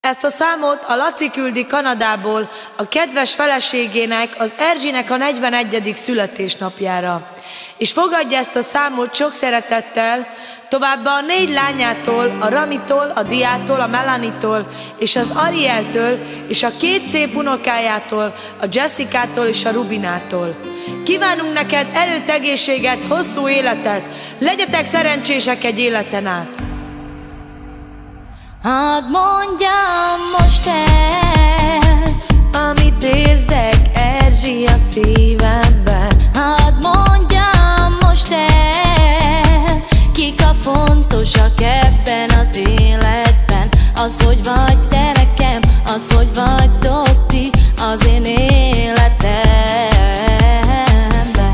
Ezt a számot a Laci küldi Kanadából a kedves feleségének, az Erzsinek a 41. születésnapjára. És fogadja ezt a számot sok szeretettel, továbbá a 4 lányától, a Ramitól, a Diától, a Melanitól és az Arieltől, és a 2 szép unokájától, a Jessicától és a Rubinától. Kívánunk neked erőt, egészséget, hosszú életet, legyetek szerencsések egy életen át! Hadd mondjam most el, amit érzek, Erzsi, a szívemben. hadd mondjam most el, kik a fontosak ebben az életben. Az, hogy vagy te nekem, az, hogy vagytok ti az én életemben.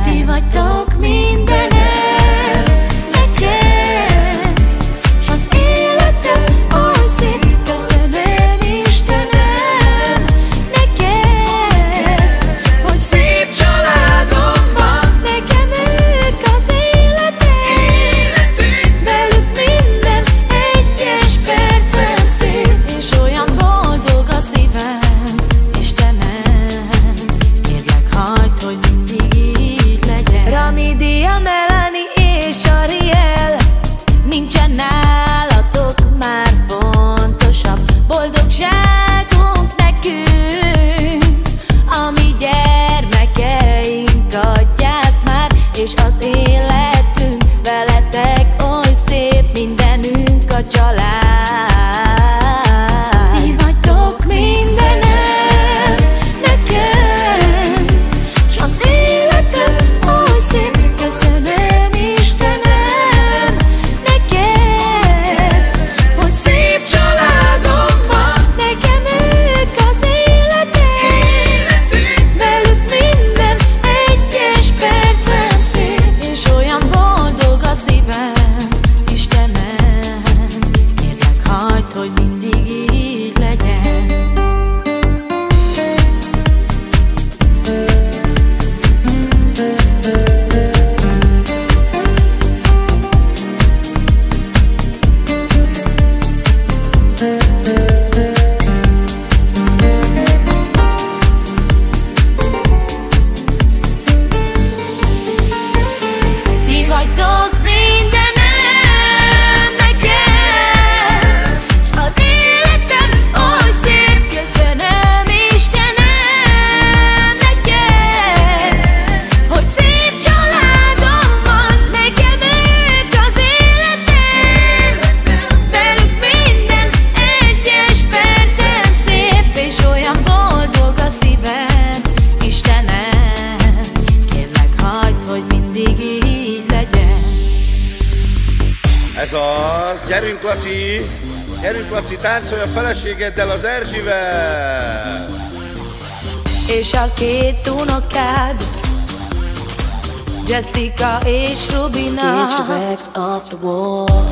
Ti vagytok mindenem nekem, s az életem oly szép. Köszönöm Istenem neked, hogy szép családom van. Nekem ők az életem, velük minden egyes percen szép. És olyan boldog a szívem, Istenem, kérlek hagyd, hogy mindig így legyen. Rami, Dia, Melani és Ariel, Nincsen nálatok már fontosabb boldogságunk nekünk, ami gyermekeink adják már, és az életünk veletek oly szép, mindenünk a család. Ti vagytok mindenem nekem, s az életem oly szép. Köszönöm Istenem neked, hogy szép családom van. Nekem ők az életem, velük minden egyes percen szép. És olyan boldog a szívem, Istenem, kérlek hagyd, hogy mindig így legyen. Ti vagytok mindenem nekem, s az életem oly szép. Köszönöm Istenem neked, hogy szép családom van. Nekem ők az életem, velük minden egyes percen szép. És olyan boldog a szívem, Istenem, kérlek hagyd, hogy mindig így legyen. Ez az, gyerünk Laci, táncolj a feleségeddel, az Erzsivel! és a 2 unokád, Jessica és Rubina. It's the wax off the wall.